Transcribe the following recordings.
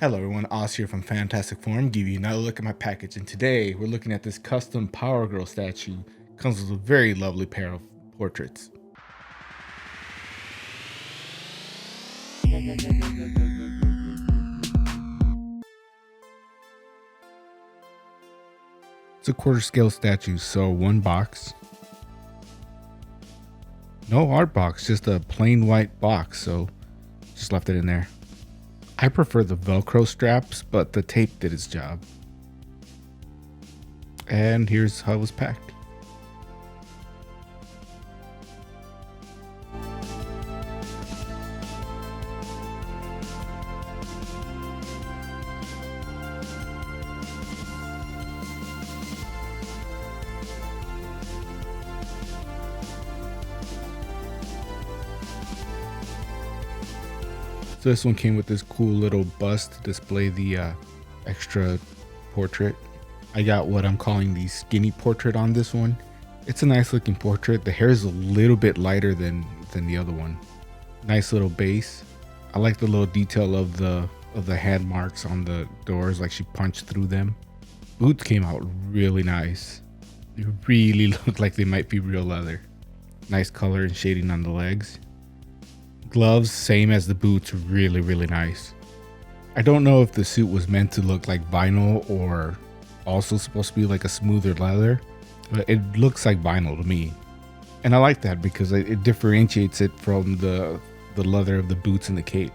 Hello everyone, Oz here from Fantastic Forum, give you another look at my package, and today we're looking at this custom Powergirl statue. Comes with a very lovely pair of portraits. It's a quarter scale statue, so one box. No art box, just a plain white box, so just left it in there. I prefer the Velcro straps, but the tape did its job. And here's how it was packed. So this one came with this cool little bust to display the extra portrait. I got what I'm calling the skinny portrait on this one. It's a nice looking portrait. The hair is a little bit lighter than the other one. Nice little base. I like the little detail of the hand marks on the doors, like she punched through them. Boots came out really nice. They really look like they might be real leather. Nice color and shading on the legs. Gloves, same as the boots, really nice. I don't know if the suit was meant to look like vinyl or also supposed to be like a smoother leather, but it looks like vinyl to me. And I like that because it differentiates it from the leather of the boots and the cape.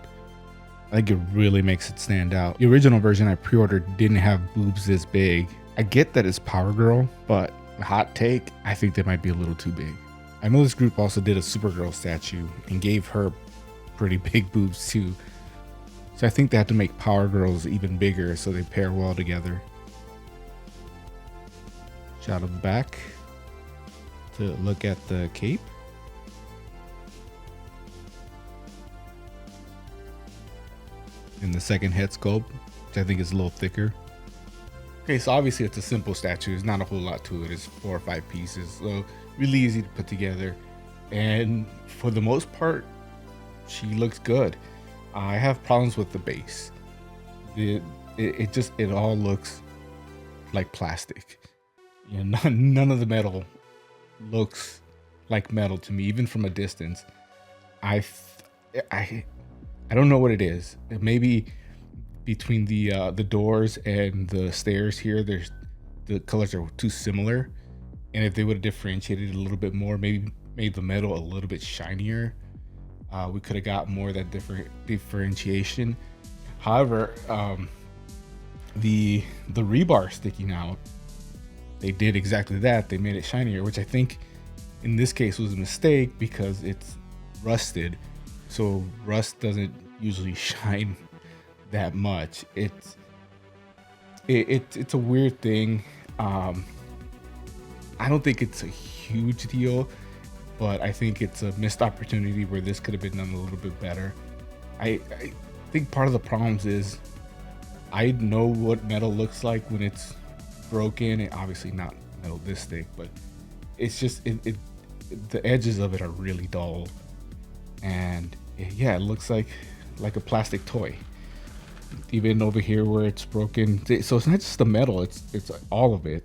I think it really makes it stand out. The original version I pre-ordered didn't have boobs this big. I get that it's Powergirl, but hot take, I think they might be a little too big. I know this group also did a Supergirl statue and gave her pretty big boobs too. So I think they had to make Powergirls even bigger so they pair well together. Shot of the back to look at the cape. And the second head sculpt, which I think is a little thicker. Okay, so obviously it's a simple statue. There's not a whole lot to it. It's 4 or 5 pieces, so really easy to put together. And for the most part, she looks good. I have problems with the base. It all looks like plastic. You know, none of the metal looks like metal to me, even from a distance. I don't know what it is. Maybe between the doors and the stairs here, the colors are too similar. And if they would have differentiated a little bit more, maybe made the metal a little bit shinier, we could have got more of that differentiation. However, the rebar sticking out, they did exactly that. They made it shinier, which I think in this case was a mistake because it's rusted. So rust doesn't usually shine that much. It's a weird thing. I don't think it's a huge deal, but I think it's a missed opportunity where this could have been done a little bit better. I think part of the problems is I know what metal looks like when it's broken, and obviously not metal this thick, but it's just the edges of it are really dull, and yeah, it looks like a plastic toy. Even over here where it's broken, so it's not just the metal, it's all of it.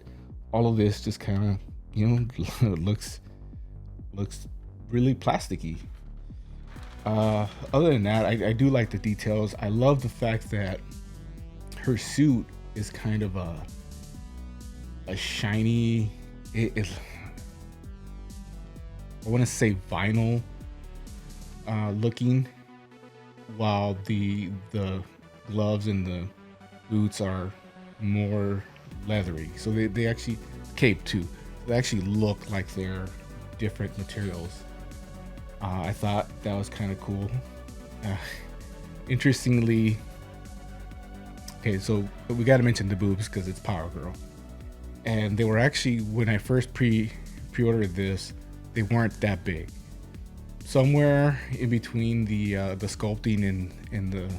All of this just kind of, you know, looks really plasticky. Other than that, I do like the details. I love the fact that her suit is kind of a shiny, I want to say vinyl looking, while the gloves and the boots are more leathery. So they actually, cape too, they actually look like they're different materials. I thought that was kind of cool. Interestingly, okay, so we got to mention the boobs because it's Powergirl, and they were actually, when I first pre-ordered this, they weren't that big. Somewhere in between the sculpting and the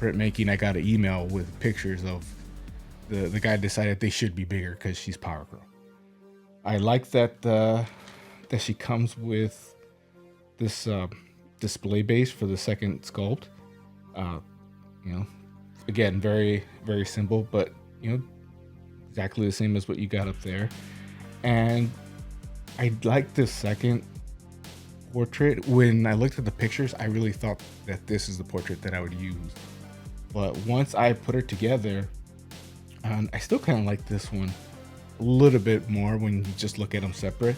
printmaking, I got an email with pictures of the guy decided they should be bigger because she's Powergirl. I like that she comes with this display base for the second sculpt. You know, again, very, very simple, but you know, exactly the same as what you got up there. And I like this second portrait. When I looked at the pictures, I really thought that this is the portrait that I would use. But once I put it together, I still kind of like this one a little bit more when you just look at them separate.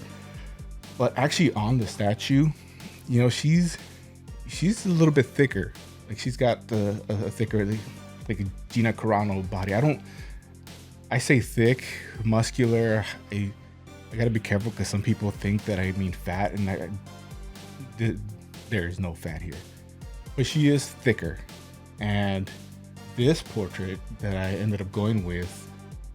But actually on the statue, you know, she's a little bit thicker. Like she's got a thicker, like a Gina Carano body. I say thick, muscular. I gotta be careful because some people think that I mean fat, and there is no fat here. But she is thicker. And this portrait that I ended up going with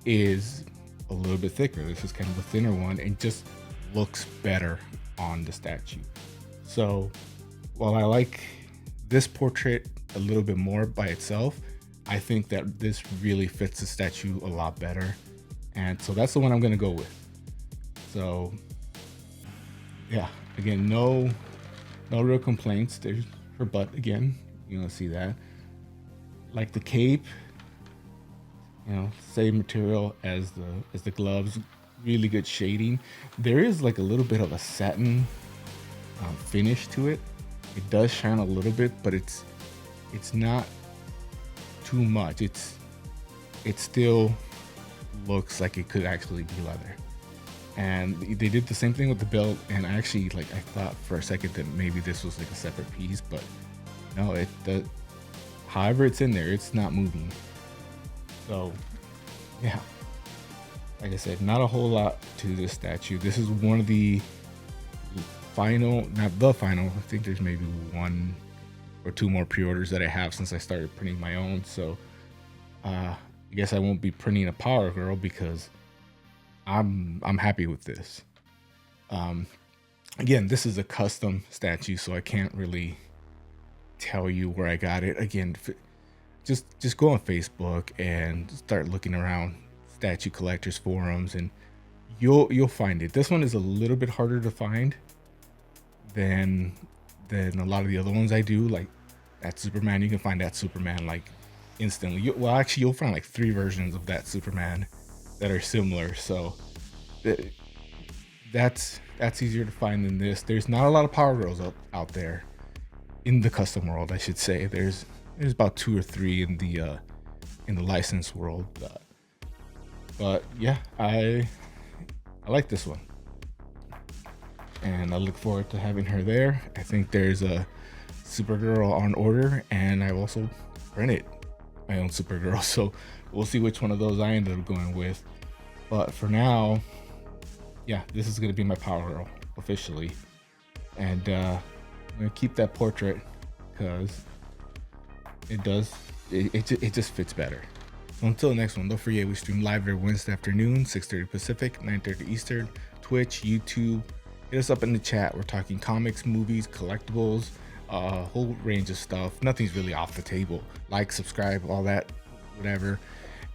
is a little bit thicker. This is kind of a thinner one and just looks better on the statue. So while I like this portrait a little bit more by itself, I think that this really fits the statue a lot better. And so that's the one I'm gonna go with. So yeah, again, no real complaints. There's her butt again. You know, see that. Like the cape, you know, same material as the gloves. Really good shading. There is like a little bit of a satin finish to it. It does shine a little bit, but it's not too much. It still looks like it could actually be leather. And they did the same thing with the belt, and I thought for a second that maybe this was like a separate piece, but no, however it's in there, it's not moving. So yeah, like I said, not a whole lot to this statue. This is one of the final, not the final, I think there's maybe one or two more pre-orders that I have since I started printing my own. So I guess I won't be printing a Powergirl because I'm happy with this. Again, this is a custom statue, so I can't really tell you where I got it. Again, just go on Facebook and start looking around statue collectors forums, and you'll find it. This one is a little bit harder to find than a lot of the other ones I do. Like that Superman, you can find that Superman like instantly. You'll find like 3 versions of that Superman that are similar. So that's easier to find than this. There's not a lot of Powergirls out there in the custom world, I should say. There's about 2 or 3 in the licensed world. But yeah, I like this one, and I look forward to having her there. I think there's a Supergirl on order, and I also printed my own Supergirl, so we'll see which one of those I ended up going with. But for now, yeah, this is gonna be my Powergirl officially, and I'm gonna keep that portrait because it just fits better. So until the next one, don't forget we stream live every Wednesday afternoon, 6:30 Pacific, 9:30 Eastern, Twitch, YouTube. Hit us up in the chat. We're talking comics, movies, collectibles, a whole range of stuff. Nothing's really off the table. Like, subscribe, all that, whatever.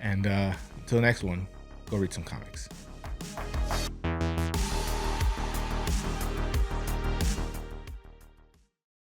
And until the next one, go read some comics.